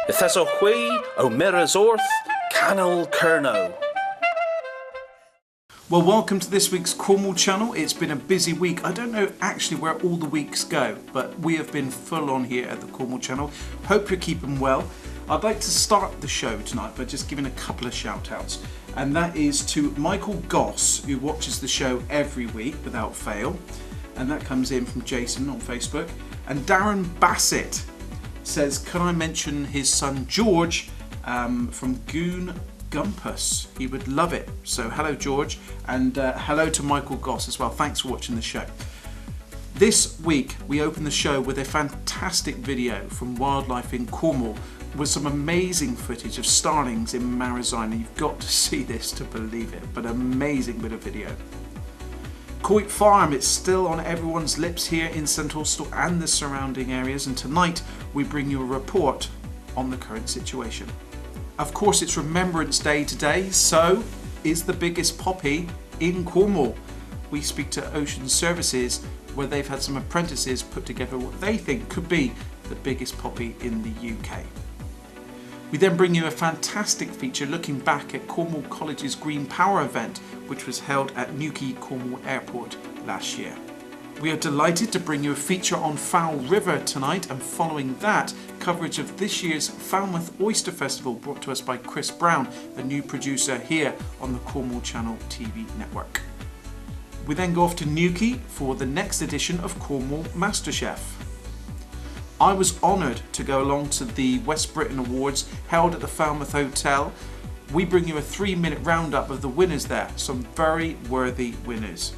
Ithes o hwy o miras orth, canal Cerno. Well, welcome to this week's Cornwall channel. It's been a busy week. I don't know actually where all the weeks go, but we have been full on here at the Cornwall channel. Hope you're keeping well. I'd like to start the show tonight by just giving a couple of shout outs, and that is to Michael Goss, who watches the show every week without fail, and that comes in from Jason on Facebook. And Darren Bassett says, can I mention his son George from Goon Gumpus? He would love it. So hello George, and hello to Michael Goss as well. Thanks for watching the show. This week we open the show with a fantastic video from Wildlife in Cornwall with some amazing footage of starlings in Marizina. You've got to see this to believe it, but amazing bit of video. Coit Farm, it's still on everyone's lips here in St Austell and the surrounding areas, and tonight we bring you a report on the current situation. Of course, it's Remembrance Day today, so is the biggest poppy in Cornwall. We speak to Ocean Services, where they've had some apprentices put together what they think could be the biggest poppy in the UK. We then bring you a fantastic feature looking back at Cornwall College's Green Power event, which was held at Newquay Cornwall Airport last year. We are delighted to bring you a feature on Fowl River tonight, and following that, coverage of this year's Falmouth Oyster Festival brought to us by Chris Brown, the new producer here on the Cornwall Channel TV network. We then go off to Newquay for the next edition of Cornwall MasterChef. I was honoured to go along to the West Britain Awards held at the Falmouth Hotel. We bring you a 3-minute roundup of the winners there, some very worthy winners.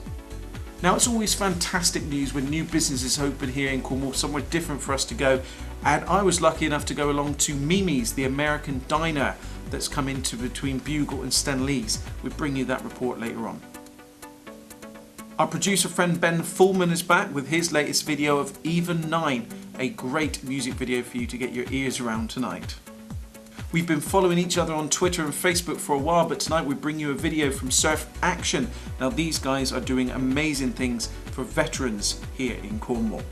Now, it's always fantastic news when new businesses open here in Cornwall, somewhere different for us to go, and I was lucky enough to go along to Mimi's, the American diner that's come into between Bugle and Stenleys. We'll bring you that report later on. Our producer friend Ben Fullman is back with his latest video of Even 9, a great music video for you to get your ears around tonight. We've been following each other on Twitter and Facebook for a while, but tonight we bring you a video from Surf Action. Now, these guys are doing amazing things for veterans here in Cornwall.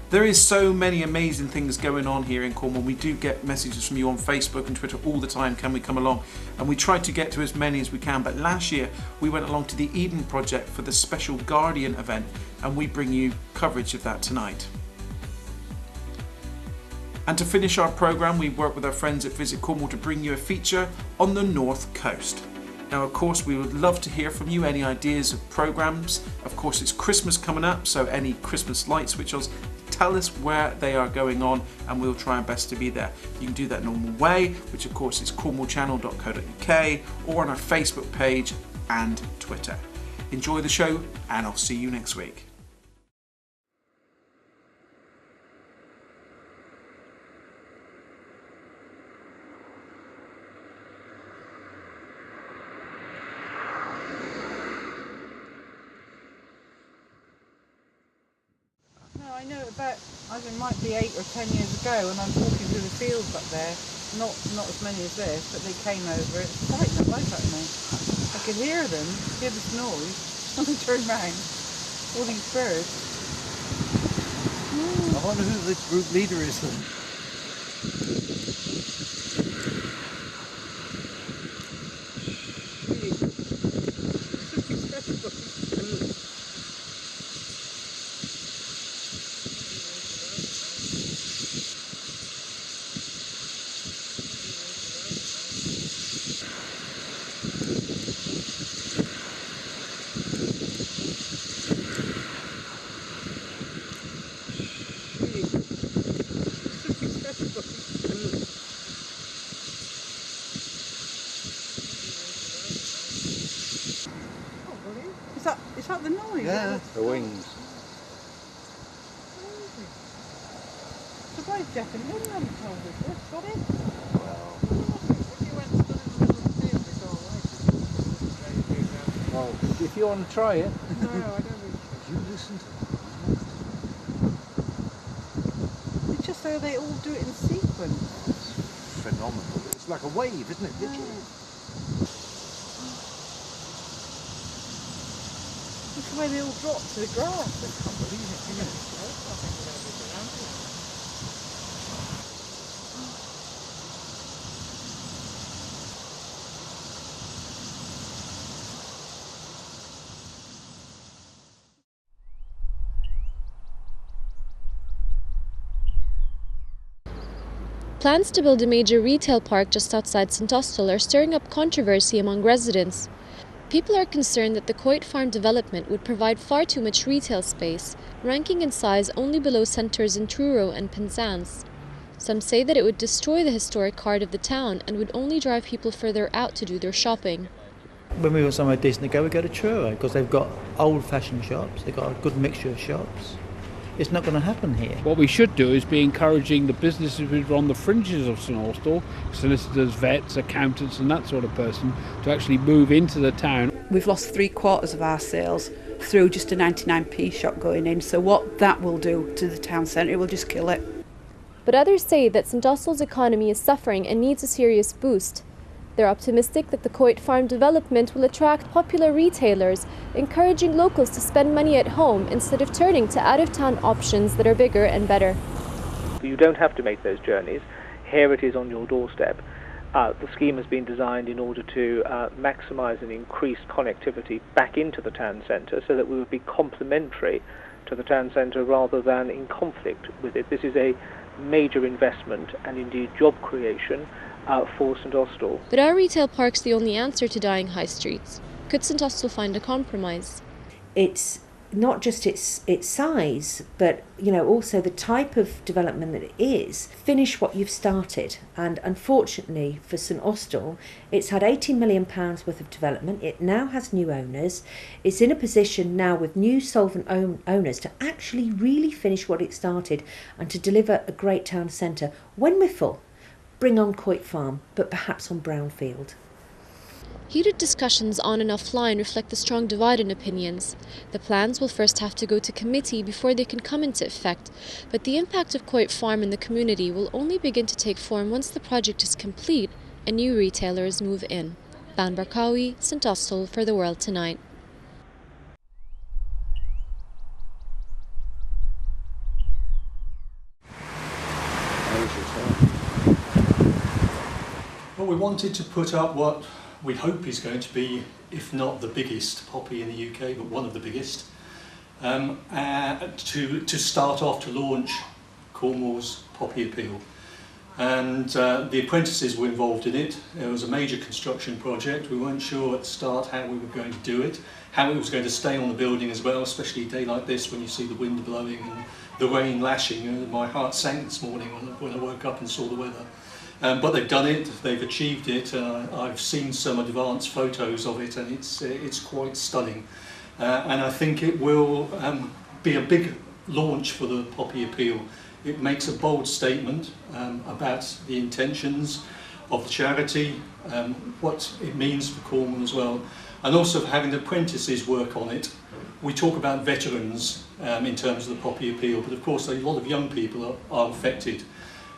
There is so many amazing things going on here in Cornwall. We do get messages from you on Facebook and Twitter all the time, can we come along? And we try to get to as many as we can, but last year we went along to the Eden Project for the Special Guardian event, and we bring you coverage of that tonight. And to finish our programme, we work with our friends at Visit Cornwall to bring you a feature on the North Coast. Now, of course, we would love to hear from you, any ideas of programmes. Of course, it's Christmas coming up, so any Christmas light switch-ons, tell us where they are going on and we'll try our best to be there. You can do that normal way, which of course is cornwallchannel.co.uk, or on our Facebook page and Twitter. Enjoy the show, and I'll see you next week. I know about, it might be 8 or 10 years ago, when I was walking through the fields up there, not as many as this, but they came over. It's frightening, right at me. I could hear them, hear this noise, and I turned round, all these birds. I wonder who the group leader is then. Is that the noise? Yeah, the wings. Surprised Jeff and Lynn haven't told us this, got it? Well, if you want to try it. No, I don't really. You listen to it. It's just so they all do it in sequence. It's phenomenal. It's like a wave, isn't it? Literally. It's the way they all drop to the grass. I can't believe it. Plans to build a major retail park just outside St Austell are stirring up controversy among residents. People are concerned that the Coit Farm development would provide far too much retail space, ranking in size only below centres in Truro and Penzance. Some say that it would destroy the historic heart of the town and would only drive people further out to do their shopping. When we want somewhere decent to go, we go to Truro because they've got old-fashioned shops, they've got a good mixture of shops. It's not going to happen here. What we should do is be encouraging the businesses which are on the fringes of St Austell, solicitors, vets, accountants and that sort of person, to actually move into the town. We've lost 3/4 of our sales through just a 99p shop going in, so what that will do to the town centre, it will just kill it. But others say that St Austell's economy is suffering and needs a serious boost. They're optimistic that the Coit Farm development will attract popular retailers, encouraging locals to spend money at home instead of turning to out-of-town options that are bigger and better. You don't have to make those journeys. Here it is on your doorstep. The scheme has been designed in order to maximise and increase connectivity back into the town centre so that we would be complementary to the town centre rather than in conflict with it. This is a major investment and indeed job creation for St Austell. But are retail parks the only answer to dying high streets? Could St Austell find a compromise? It's not just its size, but also the type of development that it is. Finish what you've started, and unfortunately for St Austell, it's had £18 million worth of development. It now has new owners. It's in a position now with new solvent owners to actually really finish what it started and to deliver a great town centre. When we're full, bring on Coit Farm, but perhaps on brownfield. Heated discussions on and offline reflect the strong divide in opinions. The plans will first have to go to committee before they can come into effect, but the impact of Coit Farm in the community will only begin to take form once the project is complete and new retailers move in. Ban Barkawi, St Austell for The World Tonight. Well, we wanted to put up what we hope is going to be, if not the biggest poppy in the UK, but one of the biggest, to start off to launch Cornwall's Poppy Appeal. And the apprentices were involved in it. It was a major construction project. We weren't sure at the start how we were going to do it, how it was going to stay on the building as well, especially a day like this when you see the wind blowing and the rain lashing. My heart sank this morning when I woke up and saw the weather. But they've done it, they've achieved it. I've seen some advanced photos of it and it's quite stunning. And I think it will be a big launch for the Poppy Appeal. It makes a bold statement about the intentions of the charity, what it means for Cornwall as well, and also for having the apprentices work on it. We talk about veterans in terms of the Poppy Appeal, but of course a lot of young people are affected.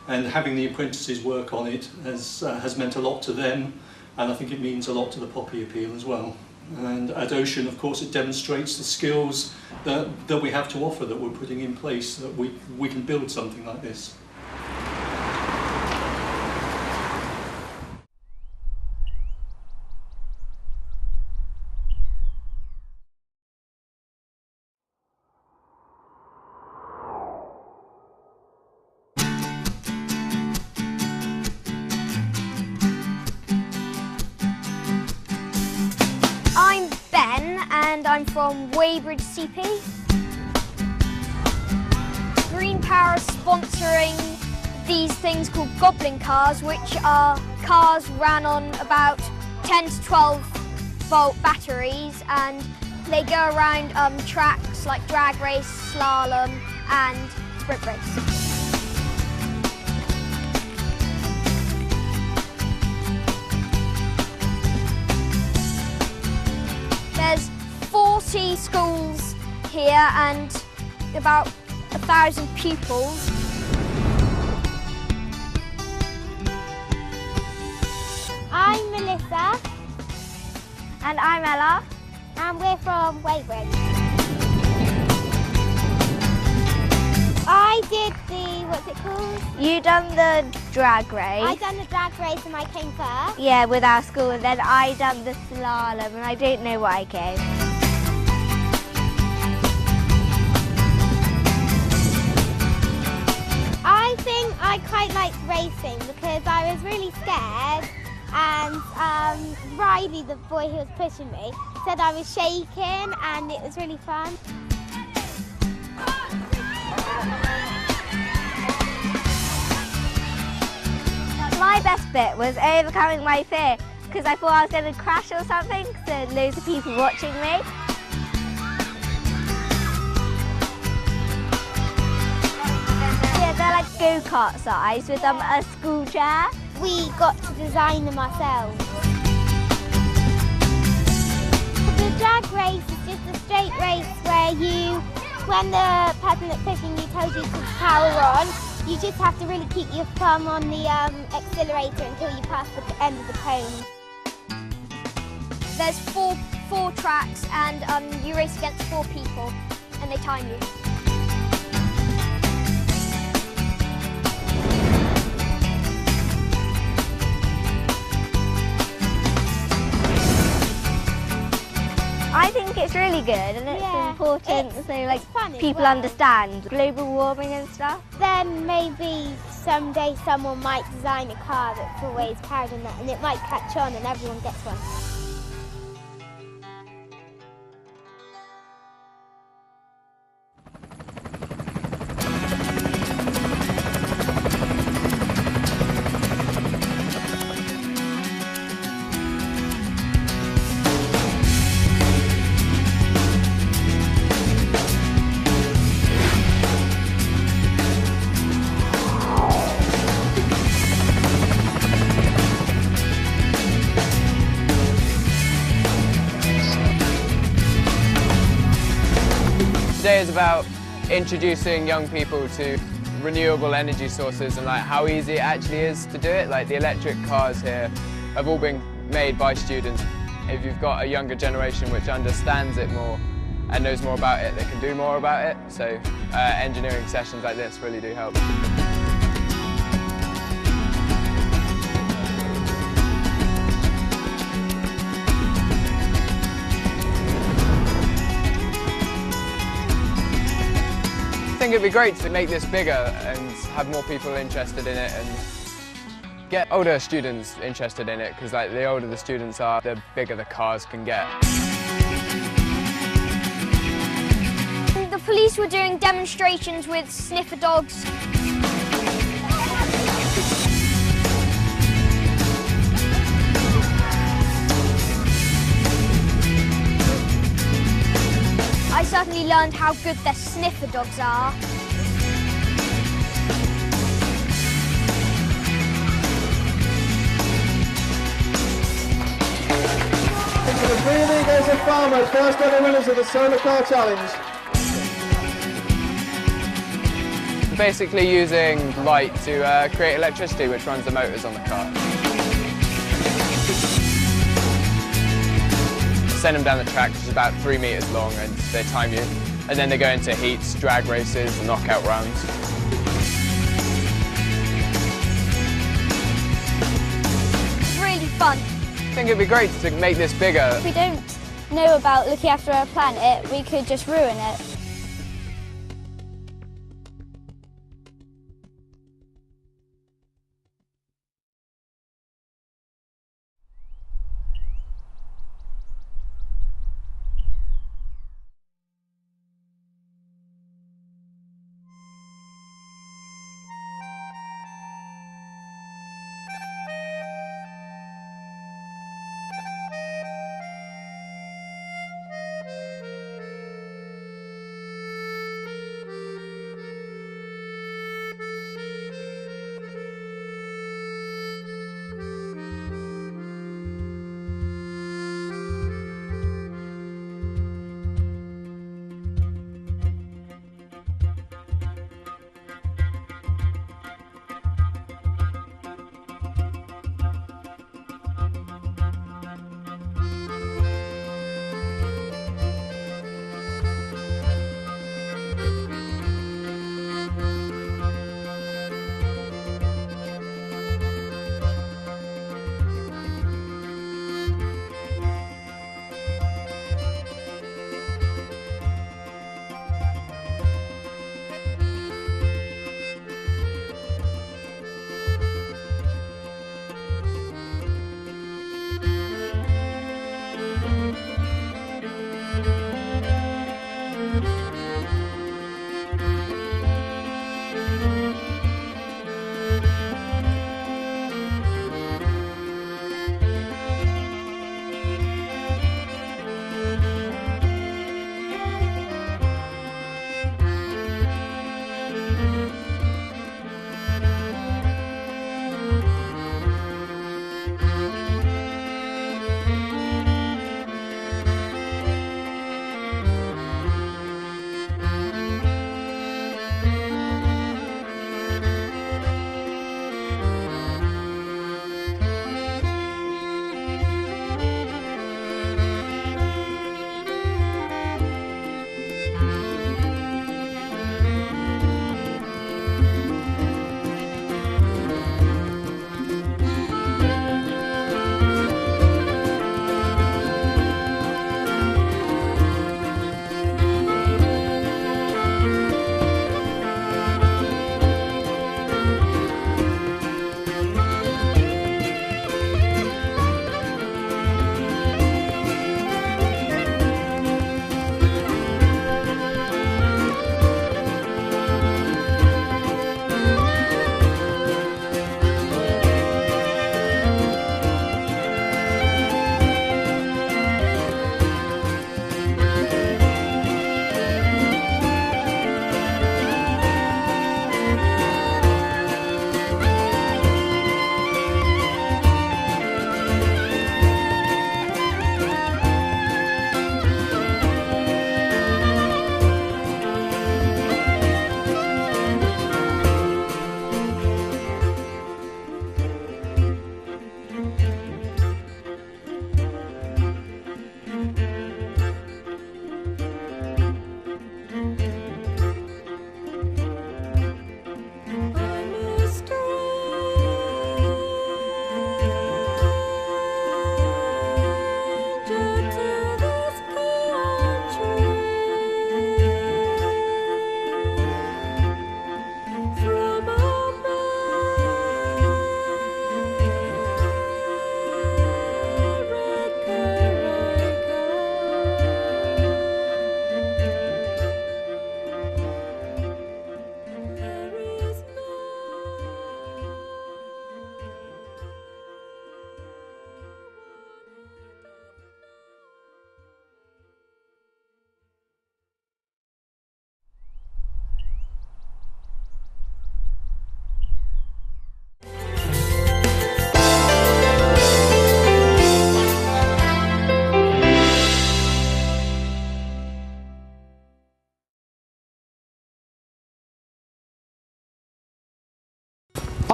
And having the apprentices work on it has meant a lot to them, and I think it means a lot to the Poppy Appeal as well. And at Ocean, of course, it demonstrates the skills that we have to offer, that we're putting in place, that we can build something like this. I'm Ben and I'm from Weybridge CP. Green Power is sponsoring these things called Goblin cars, which are cars ran on about 10 to 12 volt batteries, and they go around tracks like drag race, slalom and sprint race. There's 40 schools here and about 1,000 pupils. I'm Melissa. And I'm Ella. And we're from Weybridge. I did the, what's it called? You done the drag race. I done the drag race and I came first. Yeah, with our school, and then I done the slalom and I don't know what I came. I think I quite liked racing because I was really scared, and Riley, the boy who was pushing me, said I was shaking, and it was really fun. My best bit was overcoming my fear because I thought I was going to crash or something, so there were loads of people watching me. Yeah, they're like go-kart size with a school chair. We got to design them ourselves. The drag race is just a straight race where when the person that's pushing you tells you to power on, you just have to really keep your thumb on the accelerator until you pass the end of the cone. There's four tracks, and you race against 4 people, and they time you. I think it's really good, and it's important so people understand global warming and stuff. Then maybe someday someone might design a car that's always powered on that, and it might catch on and everyone gets one. Today is about introducing young people to renewable energy sources and how easy it actually is to do it. The electric cars here have all been made by students. If you've got a younger generation which understands it more and knows more about it, they can do more about it. So engineering sessions like this really do help. I think it'd be great to make this bigger and have more people interested in it and get older students interested in it, because the older the students are, the bigger the cars can get. The police were doing demonstrations with sniffer dogs. I certainly learned how good their sniffer dogs are. Into the 3 Amigos of Farmers, first ever winners of the Solar Car Challenge. Basically using light to create electricity which runs the motors on the car. Send them down the track, which is about 3 metres long, and they time you. And then they go into heats, drag races, and knockout rounds. It's really fun. I think it'd be great to make this bigger. If we don't know about looking after our planet, we could just ruin it.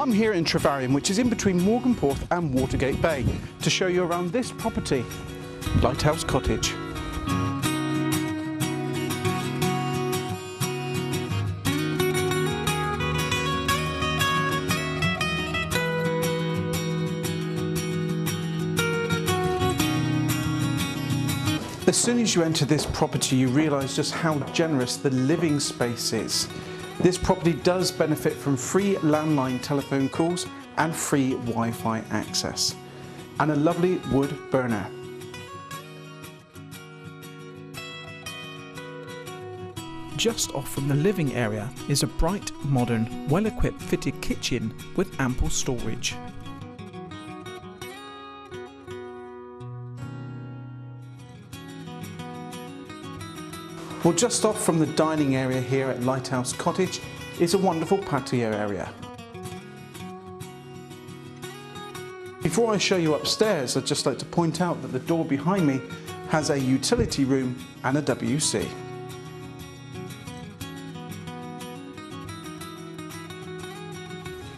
I'm here in Trevarion, which is in between Morganporth and Watergate Bay, to show you around this property, Lighthouse Cottage. As soon as you enter this property, you realise just how generous the living space is. This property does benefit from free landline telephone calls and free Wi-Fi access, and a lovely wood burner. Just off from the living area is a bright, modern, well-equipped fitted kitchen with ample storage. Well, just off from the dining area here at Lighthouse Cottage is a wonderful patio area. Before I show you upstairs, I'd just like to point out that the door behind me has a utility room and a WC.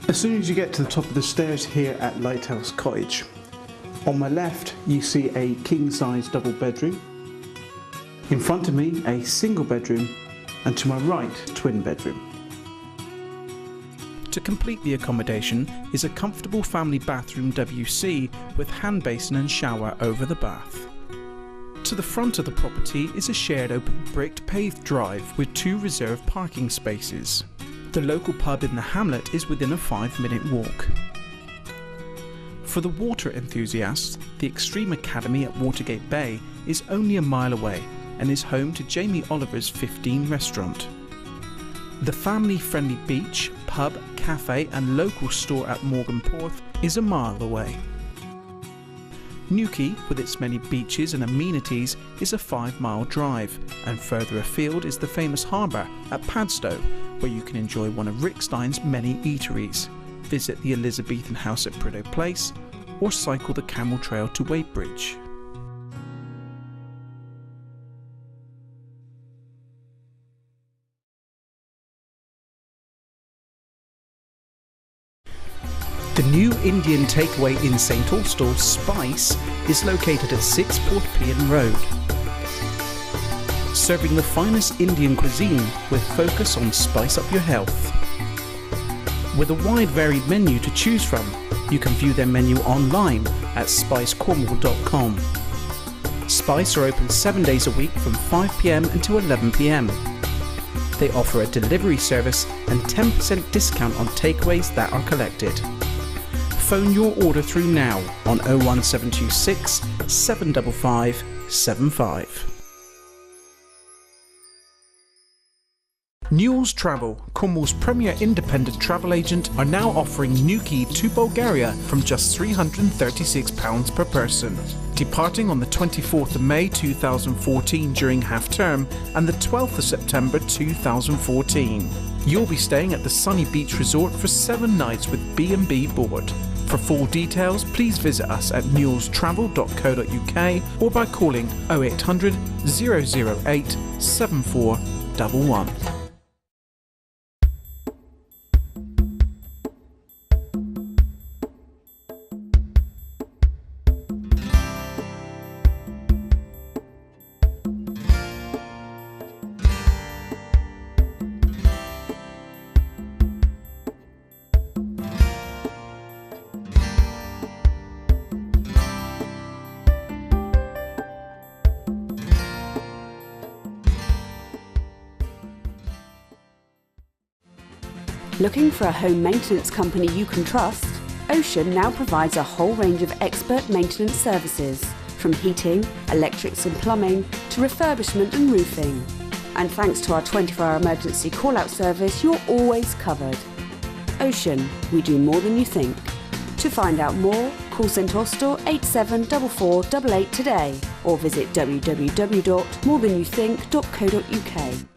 As soon as you get to the top of the stairs here at Lighthouse Cottage, on my left you see a king-size double bedroom. In front of me, a single bedroom, and to my right, twin bedroom. To complete the accommodation is a comfortable family bathroom WC with hand basin and shower over the bath. To the front of the property is a shared open bricked paved drive with 2 reserved parking spaces. The local pub in the hamlet is within a 5-minute walk. For the water enthusiasts, the Extreme Academy at Watergate Bay is only a mile away and is home to Jamie Oliver's 15 restaurant. The family-friendly beach, pub, cafe and local store at Morganporth is a mile away. Newquay, with its many beaches and amenities, is a 5-mile drive, and further afield is the famous harbour at Padstow, where you can enjoy one of Rickstein's many eateries, visit the Elizabethan house at Prideaux Place, or cycle the Camel Trail to Wadebridge. The new Indian takeaway in St Austell, Spice, is located at 6 Portpian Road. Serving the finest Indian cuisine with focus on spice up your health. With a wide varied menu to choose from, you can view their menu online at spicecornwall.com. Spice are open 7 days a week from 5 p.m. until 11 p.m. They offer a delivery service and 10% discount on takeaways that are collected. Phone your order through now on 01726 755 75. Newell's Travel, Cornwall's premier independent travel agent, are now offering Newquay to Bulgaria from just £336 per person. Departing on the 24th of May 2014 during half-term and the 12th of September 2014. You'll be staying at the Sunny Beach Resort for 7 nights with B&B board. For full details, please visit us at newellstravel.co.uk or by calling 0800 008 7411. Looking for a home maintenance company you can trust? Ocean now provides a whole range of expert maintenance services, from heating, electrics and plumbing, to refurbishment and roofing. And thanks to our 24-hour emergency call-out service, you're always covered. Ocean, we do more than you think. To find out more, call St Austell 874488 today, or visit www.morethanyoutthink.co.uk.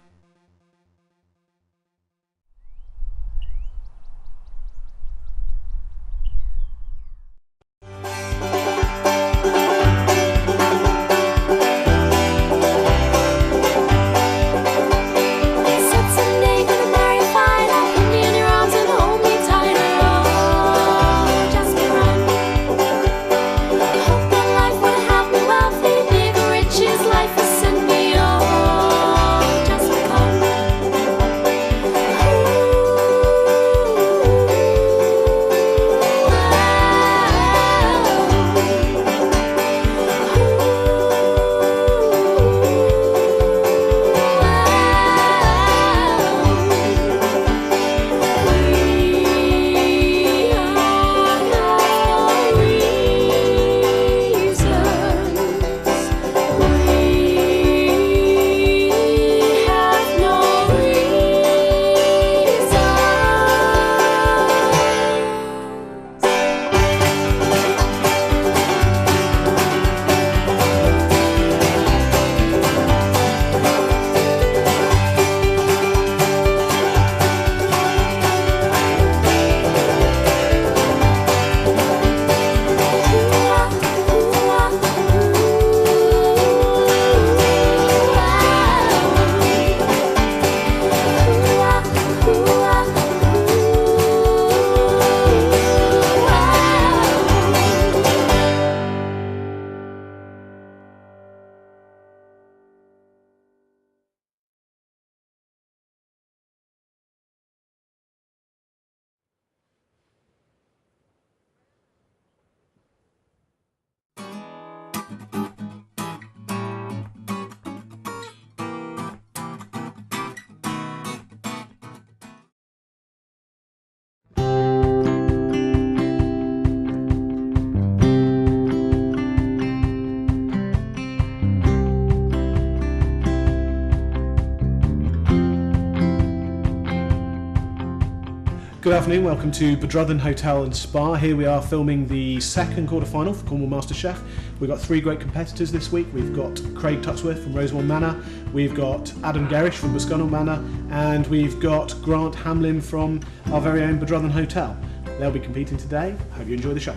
Good afternoon, welcome to Bedruthen Hotel and Spa. Here we are filming the second quarter-final for Cornwall MasterChef. We've got three great competitors this week. We've got Craig Tutsworth from Rosemore Manor, we've got Adam Gerrish from Bosconnell Manor, and we've got Grant Hamlin from our very own Bedruthen Hotel. They'll be competing today. Hope you enjoy the show.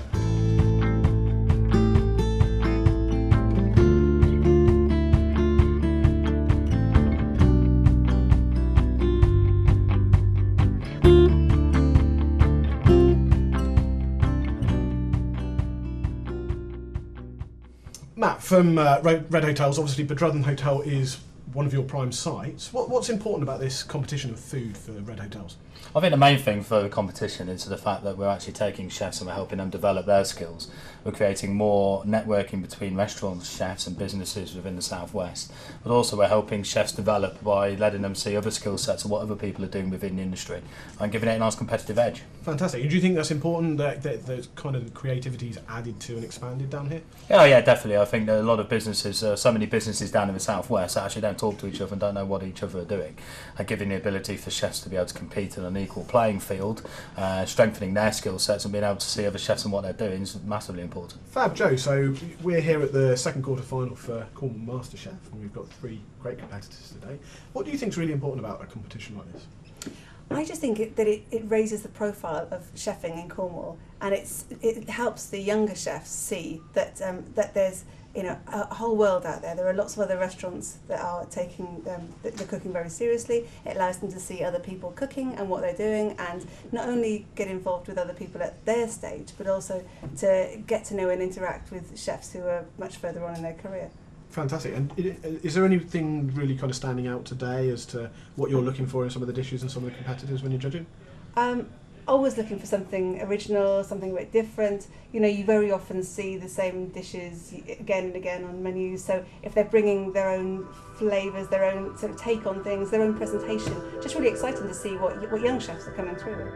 Matt, from Red Hotels, obviously Bedruthen Hotel is one of your prime sites. What's important about this competition of food for Red Hotels? I think the main thing for the competition is the fact that we're actually taking chefs and we're helping them develop their skills. We're creating more networking between restaurants, chefs and businesses within the Southwest, but also we're helping chefs develop by letting them see other skill sets of what other people are doing within the industry and giving it a nice competitive edge. Fantastic. And do you think that's important that the kind of creativity is added to and expanded down here? Oh yeah, definitely. I think that a lot of businesses, so many businesses down in the Southwest actually don't talk to each other and don't know what each other are doing, and giving the ability for chefs to be able to compete on an equal playing field, strengthening their skill sets and being able to see other chefs and what they're doing is massively important. Fab, Joe. So we're here at the second quarter final for Cornwall MasterChef and we've got three great competitors today. What do you think is really important about a competition like this? I just think that it raises the profile of chefing in Cornwall, and it helps the younger chefs see that that there's a whole world out there. There are lots of other restaurants that are taking the cooking very seriously. It allows them to see other people cooking and what they're doing, and not only get involved with other people at their stage, but also to get to know and interact with chefs who are much further on in their career. Fantastic. And is there anything really kind of standing out today as to what you're looking for in some of the dishes and some of the competitors when you're judging? Always looking for something original, something a bit different. You very often see the same dishes again and again on menus. So if they're bringing their own flavours, their own sort of take on things, their own presentation, just really exciting to see what young chefs are coming through with.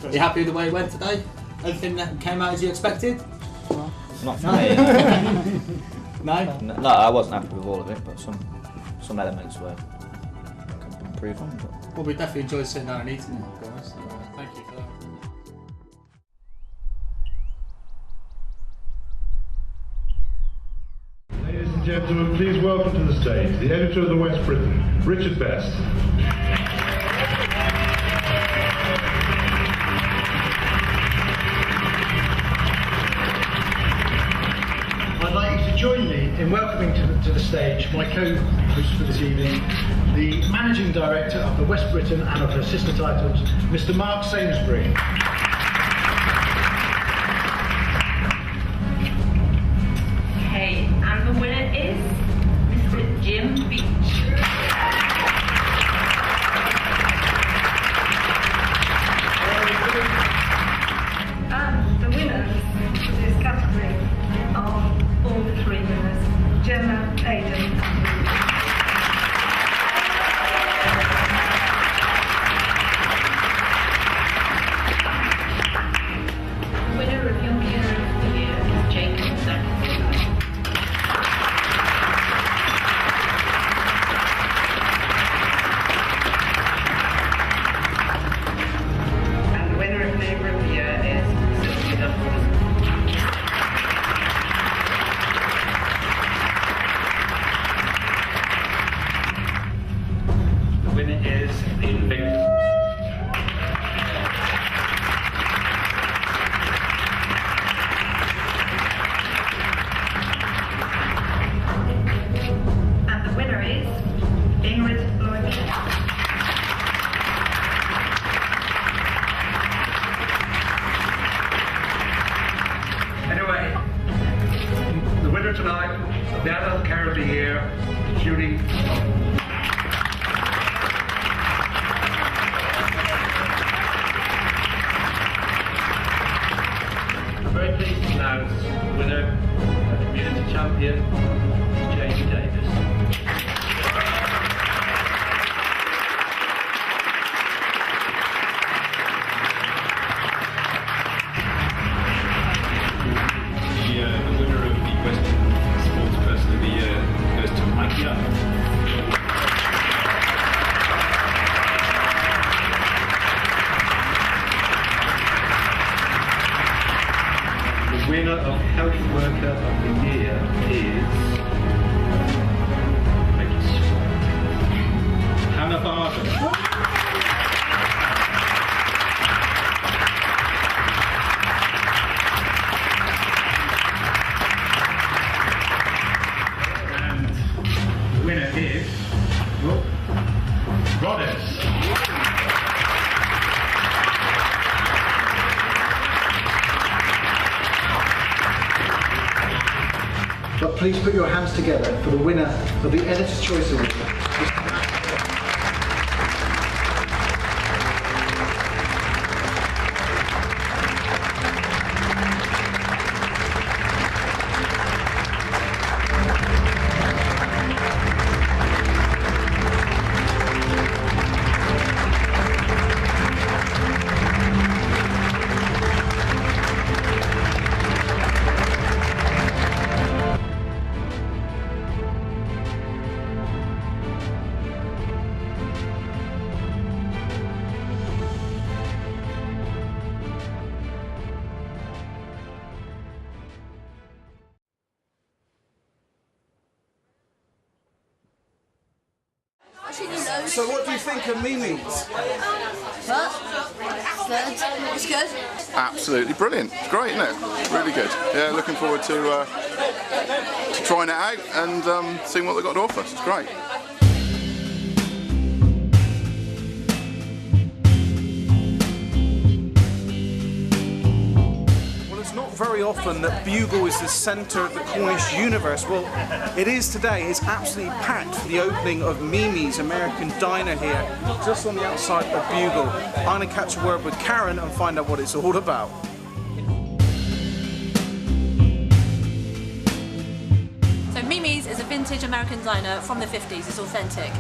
Are you happy with the way it went today? Everything that came out as you expected? Not for me. No? No, I wasn't happy with all of it, but some elements were I could improve on. But. Well, we definitely enjoyed sitting down and eating it, guys. So, thank you for that. Ladies and gentlemen, please welcome to the stage the editor of the West Briton, Richard Best. I'd like you to join me in welcoming to the stage my co-host for this evening, the Managing Director of the West Briton and of her sister titles, Mr. Mark Sainsbury. Okay, and the winner of Health Worker of the Year is Hannah Barton. And the winner is Rodders. But please put your hands together for the winner of the Editor's Choice Award. So what do you think of Mimi's? It's good. Absolutely brilliant. It's great, isn't it? Really good. Yeah, looking forward to trying it out and seeing what they've got to offer. It's great. It's not very often that Bugle is the centre of the Cornish universe. Well, it is today. It's absolutely packed for the opening of Mimi's American Diner here, just on the outside of Bugle. I'm going to catch a word with Karen and find out what it's all about. So Mimi's is a vintage American diner from the 50s. It's authentic.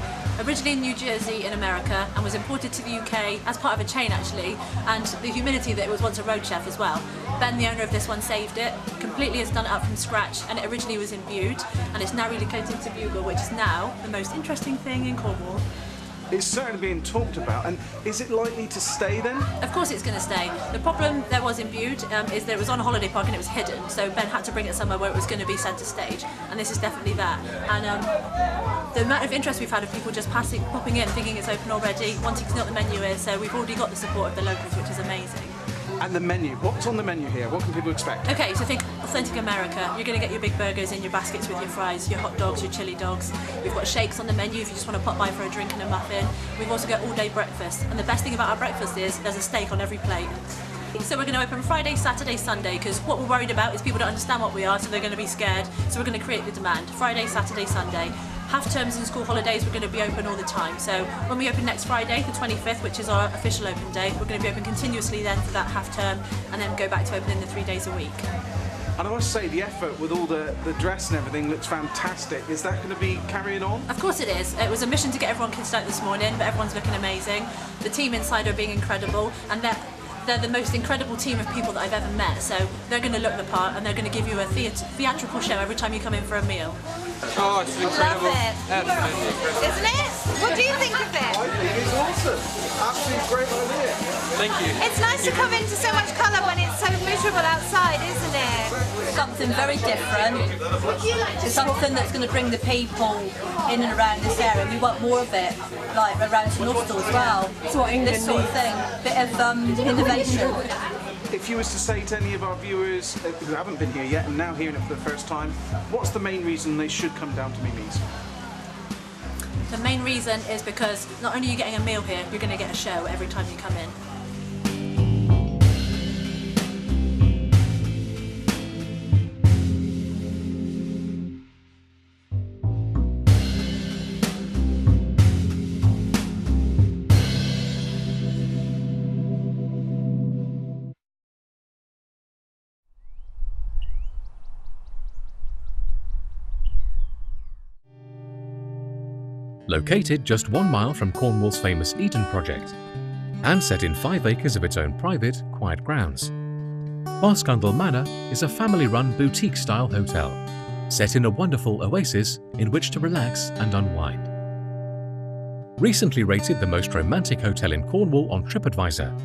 Originally in New Jersey in America and was imported to the UK as part of a chain actually, and the humility that it was once a road chef as well. Ben, the owner of this one, saved it, completely has done it up from scratch, and it originally was in Bude and it's now relocated to Bugle, which is now the most interesting thing in Cornwall. It's certainly being talked about, and is it likely to stay then? Of course it's going to stay. The problem there was in Bude is that it was on a holiday park and it was hidden, so Ben had to bring it somewhere where it was going to be centre stage, and this is definitely that. And the amount of interest we've had of people just popping in, thinking it's open already, wanting to know what the menu is, so we've already got the support of the locals, which is amazing. And the menu, what's on the menu here? What can people expect? Okay, so think authentic America. You're going to get your big burgers in your baskets with your fries, your hot dogs, your chili dogs. We've got shakes on the menu if you just want to pop by for a drink and a muffin. We've also got all-day breakfast, and the best thing about our breakfast is there's a steak on every plate. So we're going to open Friday, Saturday, Sunday, because what we're worried about is people don't understand what we are, so they're going to be scared. So we're going to create the demand. Friday, Saturday, Sunday. Half terms and school holidays, we're going to be open all the time. So when we open next Friday, the 25th, which is our official open day, we're going to be open continuously then for that half term, and then go back to opening the 3 days a week. And I must say, the effort with all the dress and everything looks fantastic. Is that going to be carrying on? Of course it is. It was a mission to get everyone kitted out this morning, but everyone's looking amazing. The team inside are being incredible, and they're the most incredible team of people that I've ever met. So they're going to look the part, and they're going to give you a theatrical show every time you come in for a meal. Oh, it's incredible. Love it. Absolutely incredible. Isn't it? What do you think of it? I think it's awesome. Absolutely great idea. Thank you. It's nice to come into so much colour when it's so miserable outside, isn't it? Something very different. Something that's going to bring the people in and around this area. We want more of it, like around St Austell as well. That's what England this sort of thing. Bit of innovation. If you was to say to any of our viewers who haven't been here yet and now hearing it for the first time, what's the main reason they should come down to Mimi's? The main reason is because not only are you getting a meal here, you're going to get a show every time you come in. Located just 1 mile from Cornwall's famous Eden project, and set in 5 acres of its own private, quiet grounds. Boscundle Manor is a family-run boutique-style hotel, set in a wonderful oasis in which to relax and unwind. Recently rated the most romantic hotel in Cornwall on TripAdvisor,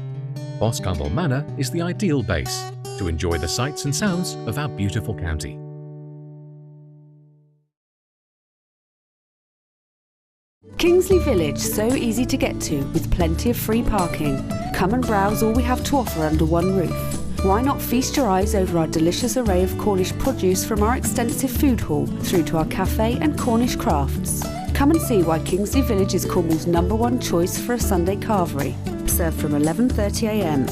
Boscundle Manor is the ideal base to enjoy the sights and sounds of our beautiful county. Kingsley Village, so easy to get to with plenty of free parking. Come and browse all we have to offer under one roof. Why not feast your eyes over our delicious array of Cornish produce from our extensive food hall through to our cafe and Cornish crafts. Come and see why Kingsley Village is Cornwall's #1 choice for a Sunday carvery, served from 11:30 a.m.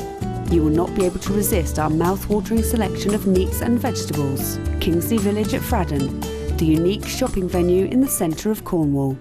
You will not be able to resist our mouth-watering selection of meats and vegetables. Kingsley Village at Fradden, the unique shopping venue in the centre of Cornwall.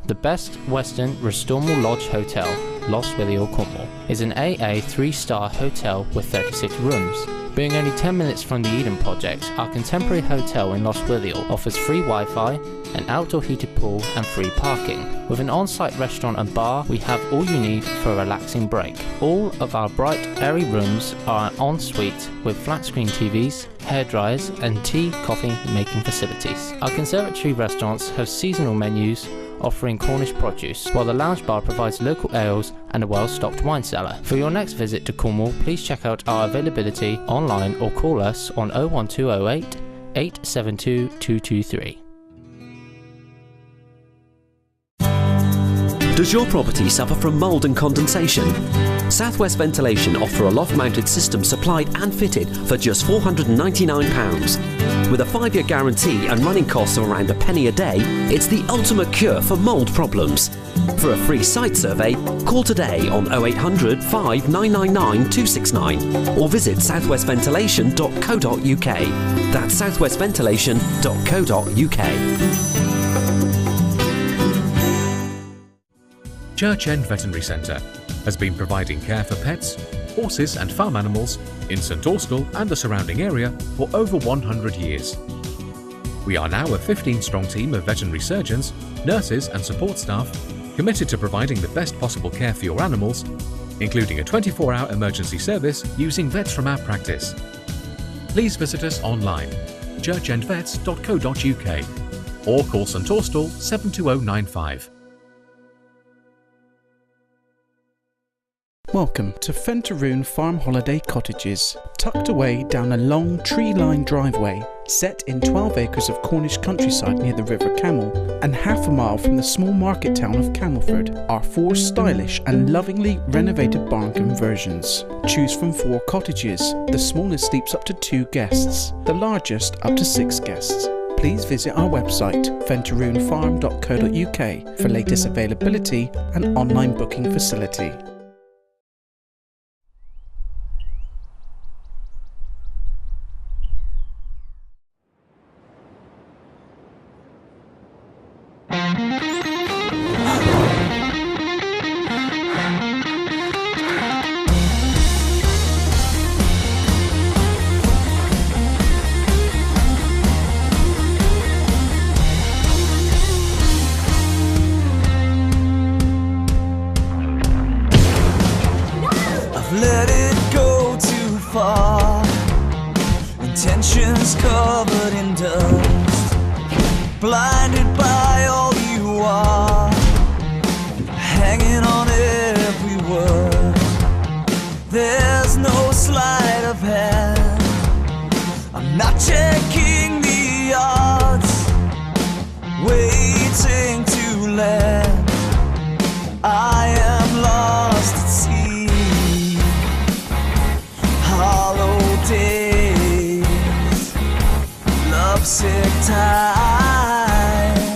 The Best Western Restormal Lodge Hotel, Lostwithiel, Cornwall, is an AA 3-star hotel with 36 rooms. Being only 10 minutes from the Eden project, our contemporary hotel in Lostwithiel offers free Wi-Fi, an outdoor heated pool and free parking. With an on-site restaurant and bar, we have all you need for a relaxing break. All of our bright, airy rooms are an ensuite with flat-screen TVs, hairdryers and tea, coffee making facilities. Our conservatory restaurants have seasonal menus offering Cornish produce, while the lounge bar provides local ales and a well-stocked wine cellar. For your next visit to Cornwall, please check out our availability online or call us on 01208 872 223. Does your property suffer from mould and condensation? Southwest Ventilation offer a loft-mounted system supplied and fitted for just £499. With a 5-year guarantee and running costs of around a penny a day, it's the ultimate cure for mould problems. For a free site survey, call today on 0800 5999 269 or visit southwestventilation.co.uk. That's southwestventilation.co.uk. Church End Veterinary Centre has been providing care for pets, horses and farm animals in St Austell and the surrounding area for over 100 years. We are now a 15-strong team of veterinary surgeons, nurses and support staff committed to providing the best possible care for your animals, including a 24-hour emergency service using vets from our practice. Please visit us online, churchendvets.co.uk or call St Austell 72095. Welcome to Fenteroon Farm Holiday Cottages, tucked away down a long tree-lined driveway, set in 12 acres of Cornish countryside near the River Camel, and half a mile from the small market town of Camelford are 4 stylish and lovingly renovated barn conversions. Choose from 4 cottages, the smallest sleeps up to 2 guests, the largest up to 6 guests. Please visit our website, fenteroonfarm.co.uk, for latest availability and online booking facility. Let it go too far. Intentions covered in dust, blinded by all you are, hanging on every word. There's no sleight of hand. I'm not checking the odds, waiting to land. I am lost at sea. Hollow days, lovesick time.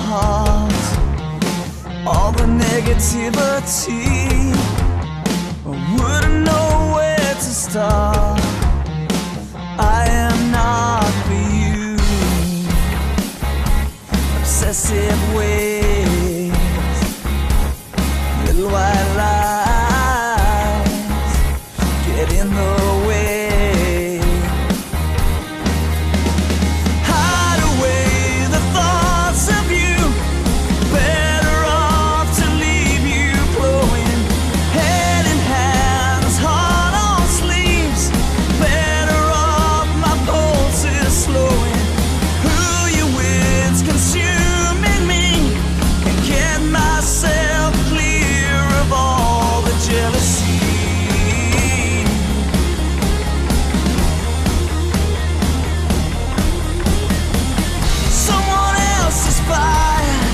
heart, all the negativity. I wouldn't know where to start. I am not for you. Obsessive ways, little white lies get in the way. Hide away the thoughts of you. Better off to leave you glowing, head in hands, heart on sleeves. Better off my pulse is slowing. Who you with's consuming me. Can get myself clear of all the jealousy. Someone else's fire,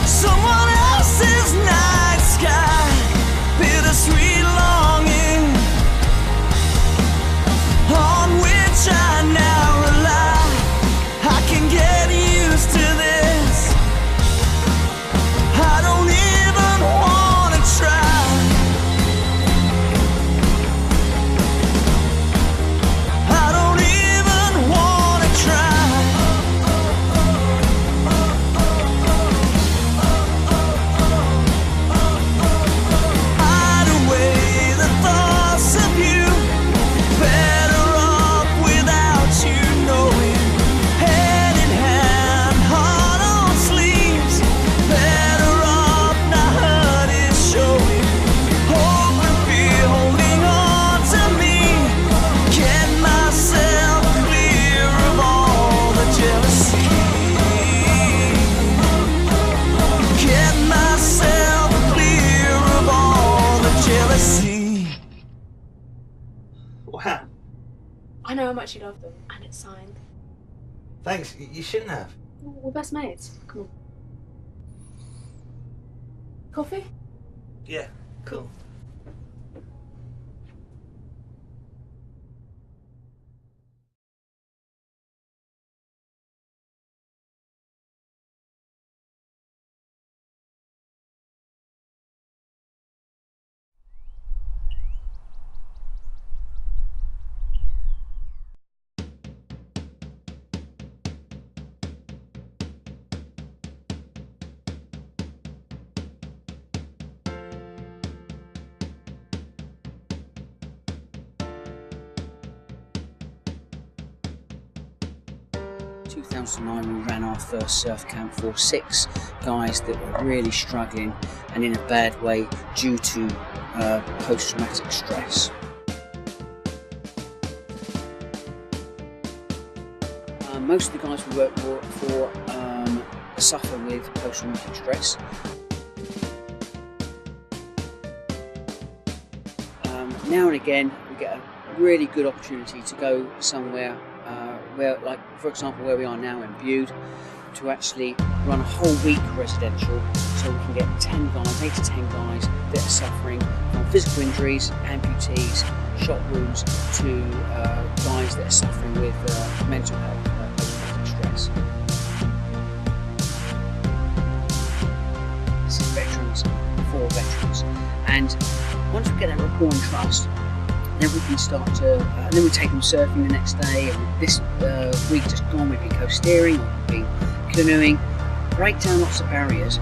someone else's night sky, bittersweet longing on which I now rely. I can get used to this. I don't even wanna try. I don't even wanna try. Hide away the thoughts of you. Better off without you knowing. Head in hand, heart on sleeves. Better off now hurt is showing. Hope and fear holding on to me. Get myself clear of all the jealousy. Get myself clear of all the jealousy. Wow. I know how much you love them, and it's signed. Thanks. You shouldn't have. We're best mates. Come on. Coffee? Yeah, cool. In 2009 we ran our first surf camp for 6 guys that were really struggling and in a bad way due to post-traumatic stress. Most of the guys we work for suffer with post-traumatic stress. Now and again we get a really good opportunity to go somewhere where, like for example where we are now in Bude, to actually run a whole week residential, so we can get 10 guys, 8 to 10 guys that are suffering from physical injuries, amputees, shot wounds, to guys that are suffering with mental health, post-traumatic stress. This is veterans for veterans, and once we get that rapport and trust, then we can start to, then we take them surfing the next day, and this week just gone we've been coast-steering, we've been canoeing, break down lots of barriers.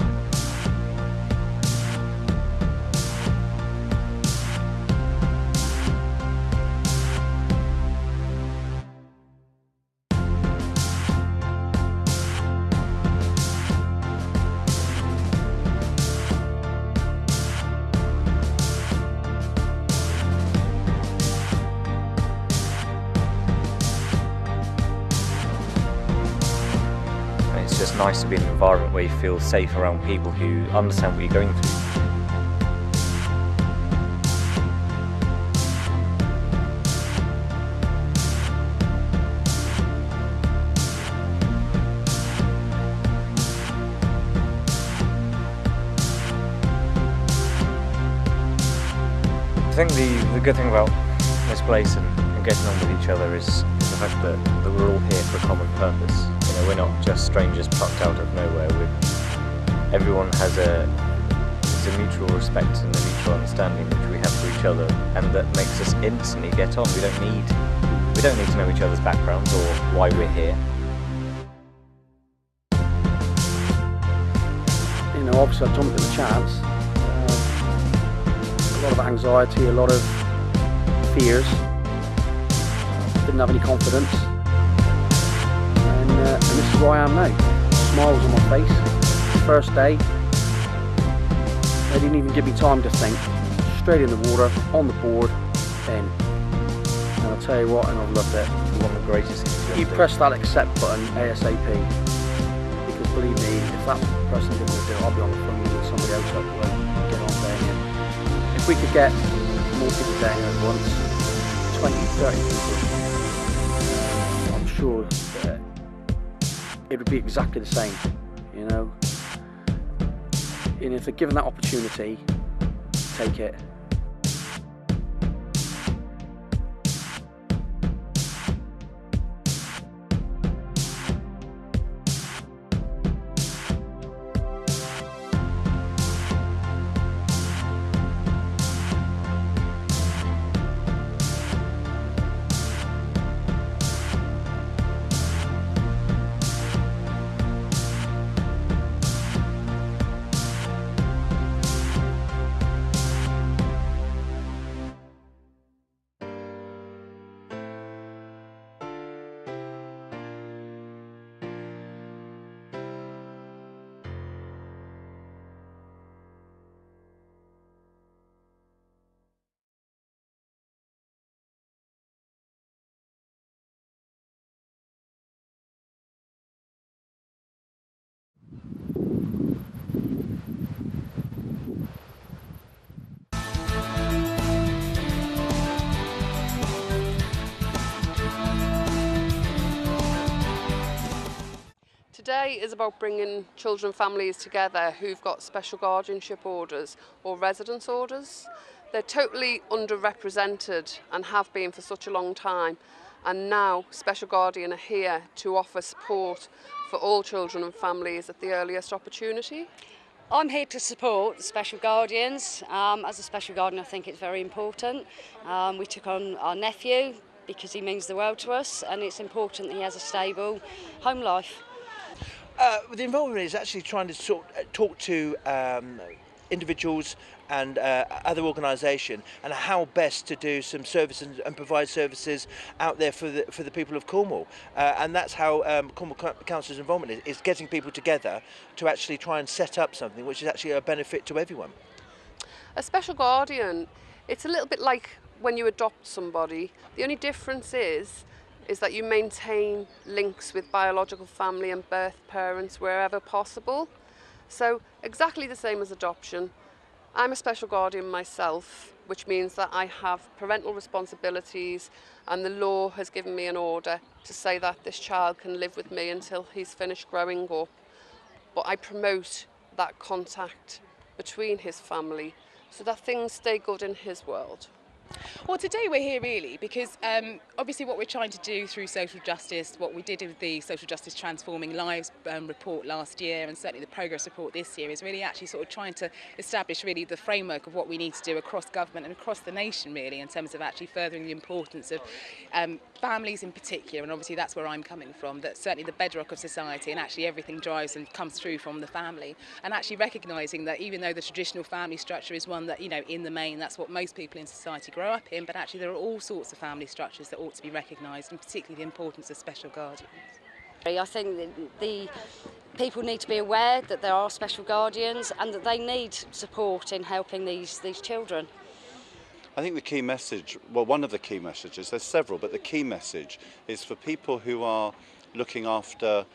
It's just nice to be in an environment where you feel safe around people who understand what you're going through. I think the good thing about this place and getting on with each other is the fact that we're all here for a common purpose. You know, we're not just strangers plucked out of nowhere. Everyone has a mutual respect and a mutual understanding which we have for each other, and that makes us instantly get on. We don't need to know each other's backgrounds or why we're here. You know, obviously I jumped at the chance. A lot of anxiety, a lot of fears. Didn't have any confidence, and this is where I am now. Smiles on my face. First day, they didn't even give me time to think. Straight in the water, on the board, in. And I'll tell you what, and I've loved it. One of the greatest things you press that accept button ASAP, because believe me, if that person didn't want to do it, I'll be on the phone with somebody else up the road, get on there again. If we could get more people down here at once, 20, 30 people, I'm sure that it would be exactly the same, you know. And if they're given that opportunity, take it. Today is about bringing children and families together who've got special guardianship orders or residence orders. They're totally underrepresented and have been for such a long time, and now Special Guardian are here to offer support for all children and families at the earliest opportunity. I'm here to support the Special Guardians. As a Special Guardian, I think it's very important. We took on our nephew because he means the world to us, and it's important that he has a stable home life. The involvement is actually trying to talk to individuals and other organisations and how best to do some services and provide services out there for the people of Cornwall, and that's how Cornwall Council's involvement is getting people together to actually try and set up something which is actually a benefit to everyone. A Special Guardian, it's a little bit like when you adopt somebody. The only difference is that you maintain links with biological family and birth parents wherever possible. So exactly the same as adoption. I'm a Special Guardian myself, which means that I have parental responsibilities, and the law has given me an order to say that this child can live with me until he's finished growing up. But I promote that contact between his family so that things stay good in his world. Well, today we're here really because obviously what we're trying to do through social justice, what we did with the Social Justice Transforming Lives report last year, and certainly the progress report this year, is really actually sort of trying to establish really the framework of what we need to do across government and across the nation really, in terms of actually furthering the importance of families in particular. And obviously that's where I'm coming from, that certainly the bedrock of society, and actually everything drives and comes through from the family, and actually recognising that even though the traditional family structure is one that, you know, in the main that's what most people in society grow up in, but actually there are all sorts of family structures that ought to be recognised, and particularly the importance of special guardians. I think that the people need to be aware that there are special guardians and that they need support in helping these children. I think the key message, well, one of the key messages, there's several, but the key message is for people who are looking after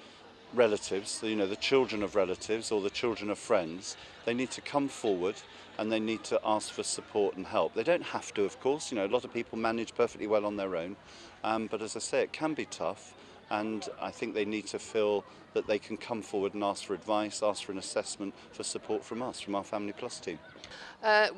relatives, you know, the children of relatives or the children of friends, they need to come forward and they need to ask for support and help. They don't have to, of course, you know, a lot of people manage perfectly well on their own, but as I say, it can be tough, and I think they need to feel that they can come forward and ask for advice, ask for an assessment, for support from us, from our Family Plus team.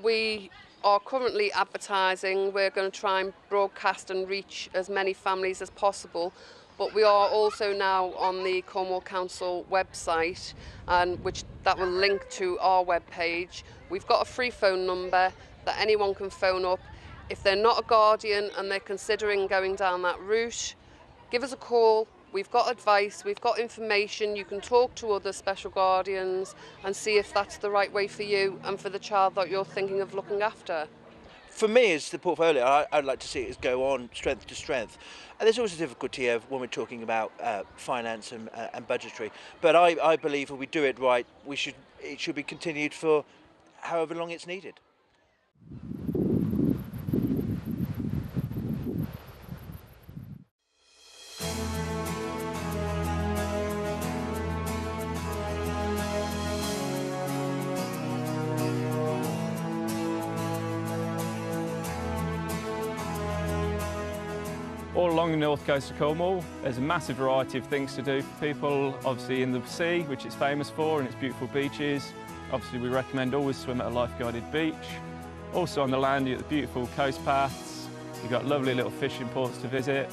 We are currently advertising. We're going to try and broadcast and reach as many families as possible. But we are also now on the Cornwall Council website, and that will link to our webpage. We've got a free phone number that anyone can phone up. If they're not a guardian and they're considering going down that route, give us a call. We've got advice, we've got information. You can talk to other special guardians and see if that's the right way for you and for the child that you're thinking of looking after. For me, as the portfolio, I'd like to see it go on strength to strength. And there's always a difficulty of when we're talking about finance and budgetary. But I believe if we do it right, it should be continued for however long it's needed. All along the north coast of Cornwall, there's a massive variety of things to do for people. Obviously in the sea, which it's famous for, and its beautiful beaches. Obviously we recommend always swim at a life-guided beach. Also on the land, you've got the beautiful coast paths. You've got lovely little fishing ports to visit.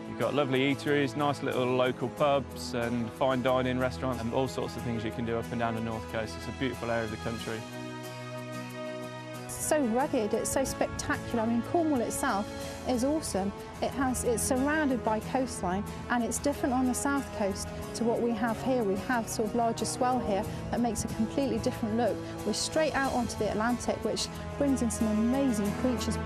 You've got lovely eateries, nice little local pubs and fine dining restaurants and all sorts of things you can do up and down the north coast. It's a beautiful area of the country. So rugged, it's so spectacular. I mean, Cornwall itself is awesome. It's surrounded by coastline, and it's different on the south coast to what we have here. We have sort of larger swell here that makes a completely different look. We're straight out onto the Atlantic, which brings in some amazing creatures.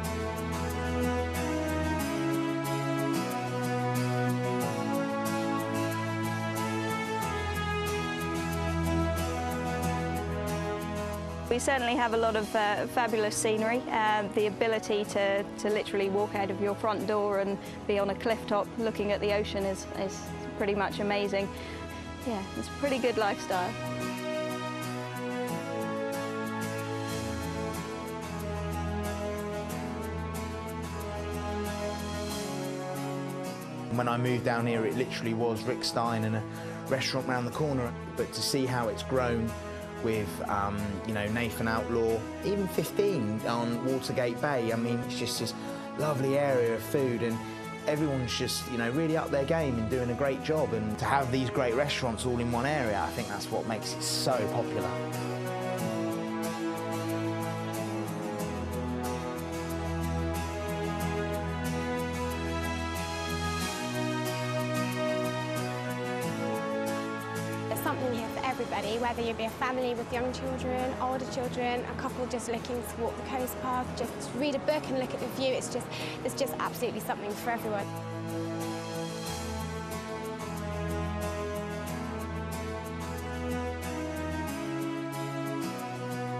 We certainly have a lot of fabulous scenery. The ability to literally walk out of your front door and be on a cliff top looking at the ocean is pretty much amazing. Yeah, it's a pretty good lifestyle. When I moved down here, it literally was Rick Stein and a restaurant round the corner. But to see how it's grown with, you know, Nathan Outlaw, even 15 on Watergate Bay. I mean, it's just this lovely area of food, and everyone's just, you know, really up their game and doing a great job. And to have these great restaurants all in one area, I think that's what makes it so popular. Something here for everybody, whether you be a family with young children, older children, a couple just looking to walk the coast path, just read a book and look at the view. There's just absolutely something for everyone.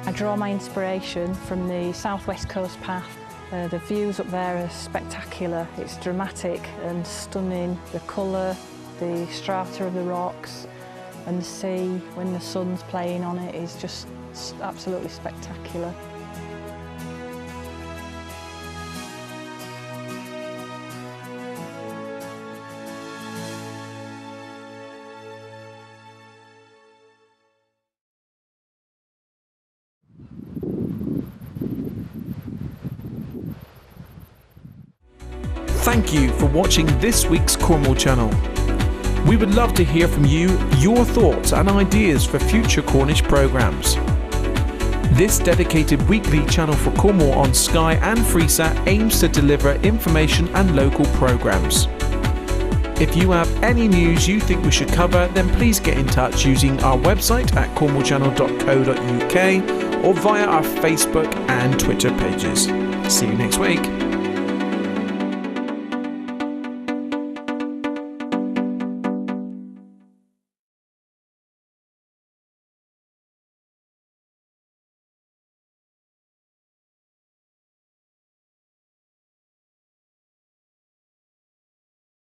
I draw my inspiration from the southwest coast path. The views up there are spectacular. It's dramatic and stunning. The colour, the strata of the rocks, and the sea when the sun's playing on it is just absolutely spectacular. Thank you for watching this week's Cornwall Channel. We would love to hear from you, your thoughts and ideas for future Cornish programmes. This dedicated weekly channel for Cornwall on Sky and Freesat aims to deliver information and local programmes. If you have any news you think we should cover, then please get in touch using our website at cornwallchannel.co.uk or via our Facebook and Twitter pages. See you next week.